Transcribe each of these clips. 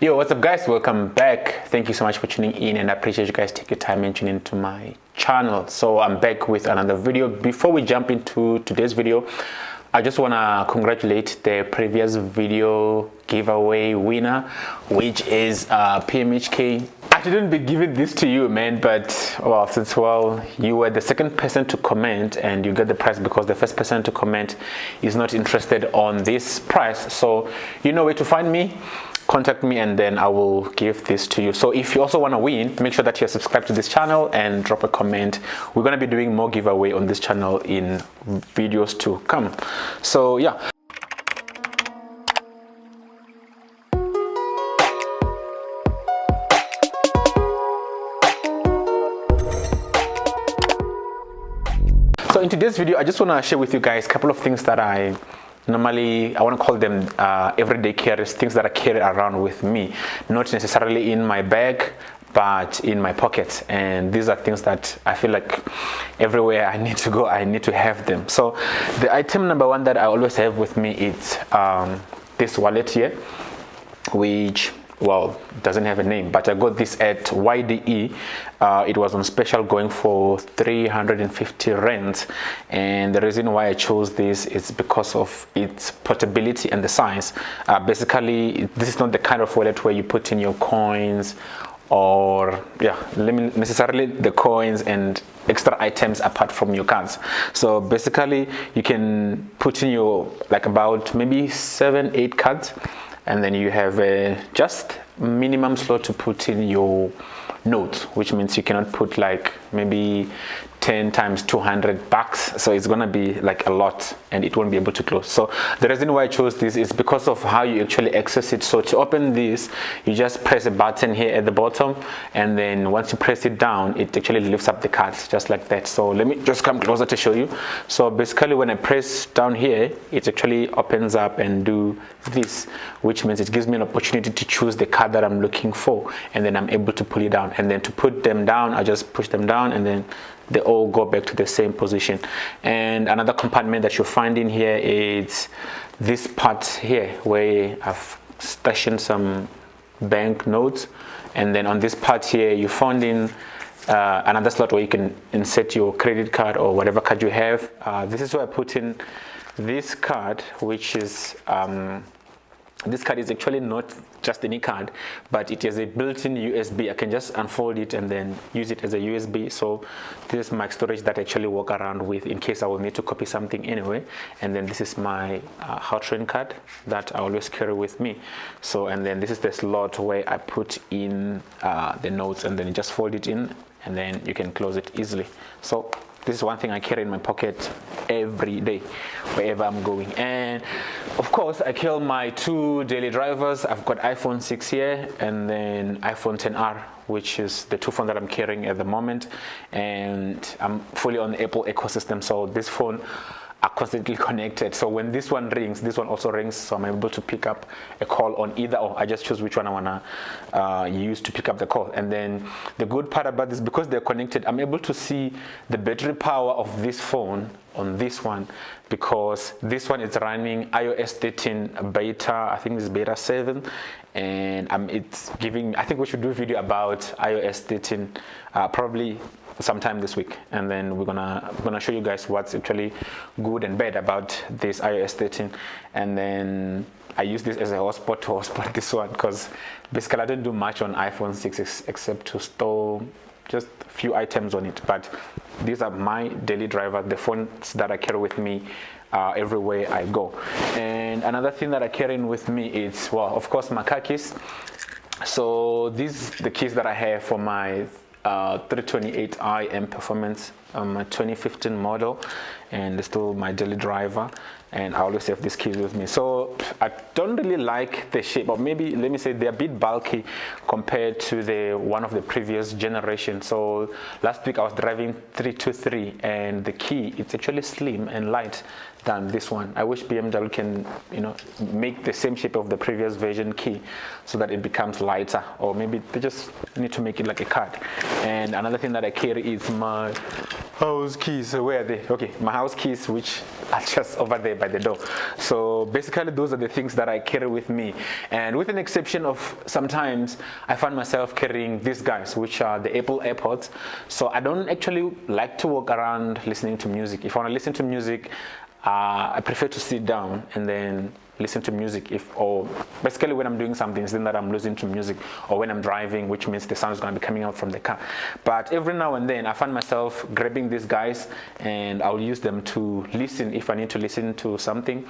Yo, what's up guys? Welcome back. Thank you so much for tuning in, and I appreciate you guys take your time and tune into my channel. So I'm back with another video. Before we jump into today's video, I just want to congratulate the previous video giveaway winner, which is PMHK. I shouldn't be giving this to you, man, but since you were the second person to comment and you get the prize because the first person to comment is not interested on this prize. So you know where to find me. Contact me and then I will give this to you. So if you also want to win, make sure that you're subscribed to this channel and drop a comment. We're going to be doing more giveaway on this channel in videos to come. So yeah. So in today's video, I just want to share with you guys a couple of things that I want to call them everyday carries, things that I carry around with me, not necessarily in my bag but in my pockets. And these are things that I feel like everywhere I need to go, I need to have them. So the item number one that I always have with me is this wallet here, which doesn't have a name, but I got this at YDE. It was on special, going for 350 rands, and the reason why I chose this is because of its portability and the size. Basically, this is not the kind of wallet where you put in your coins or necessarily the coins and extra items apart from your cards. So basically you can put in your about maybe 7-8 cards, and then you have just minimum slot to put in your notes, which means you cannot put maybe 10 times 200 bucks. So it's gonna be a lot and it won't be able to close. So the reason why I chose this is because of how you actually access it. So to open this, you just press a button here at the bottom, and then once you press it down, it actually lifts up the cards just like that. So let me just come closer to show you. So basically when I press down here, it actually opens up and do this, which means it gives me an opportunity to choose the card that I'm looking for, and then I'm able to pull it down. And then to put them down, I just push them down and then they all go back to the same position. And another compartment that you'll find in here is this part here where I've stashed in some bank notes, and then on this part here you found in another slot where you can insert your credit card or whatever card you have. This is where I put in this card, which is this card is actually not just any card, but it has a built-in USB. I can just unfold it and then use it as a USB. So this is my storage that I actually walk around with in case I will need to copy something anyway. And then this is my hot train card that I always carry with me. So, and then this is the slot where I put in the notes, and then you just fold it in and then you can close it easily. So this is one thing I carry in my pocket every day, wherever I'm going. And of course, I carry my two daily drivers. I've got iPhone 6 here, and then iPhone 10R, which is the two phones that I'm carrying at the moment. And I'm fully on the Apple ecosystem, so this phone are constantly connected. So when this one rings, this one also rings, so I'm able to pick up a call on either, or I just choose which one I want to use to pick up the call. And then the good part about this, because they're connected, I'm able to see the battery power of this phone on this one, because this one is running iOS 13 beta, I think it's beta 7, and it's giving, I think we should do a video about iOS 13 probably sometime this week, and then we're gonna show you guys what's actually good and bad about this iOS 13. And then I use this as a hotspot to hotspot this one, because basically I don't do much on iPhone 6 except to store just a few items on it. But these are my daily driver, the phones that I carry with me everywhere I go. And another thing that I carry in with me is, of course, my car keys. So these the keys that I have for my 328i M Performance, my 2015 model, and it's still my daily driver, and I always have these keys with me. So I don't really like the shape, or maybe let me say they're a bit bulky compared to the one of the previous generation. So last week I was driving 323, and the key, it's actually slim and light than this one. I wish BMW can make the same shape of the previous version key so that it becomes lighter, or maybe they just need to make it like a card. And another thing that I carry is my house keys, where are they? Okay, my house keys, which are just over there by the door. So basically those are the things that I carry with me, and with an exception of sometimes I find myself carrying these guys, which are the Apple AirPods. So I don't actually like to walk around listening to music. If I want to listen to music, I prefer to sit down and then listen to music, or basically when I'm doing something, it's then that I'm listening to music, or when I'm driving, which means the sound is going to be coming out from the car. But every now and then I find myself grabbing these guys, and I'll use them to listen if I need to listen to something.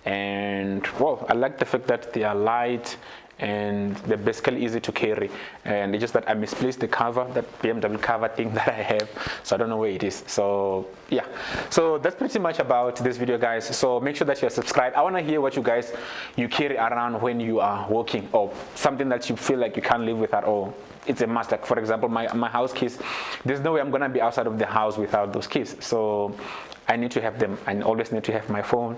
And well, I like the fact that they are light and they're basically easy to carry, and it's just that I misplaced the cover, that BMW cover thing that I have, so I don't know where it is. So yeah, so that's pretty much about this video, guys. So make sure that you're subscribed. I want to hear what you carry around when you are walking, or something that you feel like you can't live without, or it's a must. Like for example, my house keys, there's no way I'm gonna be outside of the house without those keys, so I need to have them. I always need to have my phone,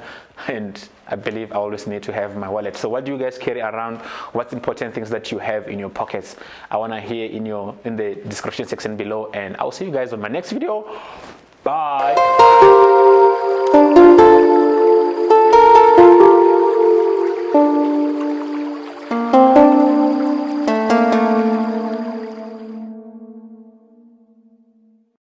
and I believe I always need to have my wallet. So what do you guys carry around? What's important things that you have in your pockets? I want to hear in the description section below, and I'll see you guys on my next video. Bye.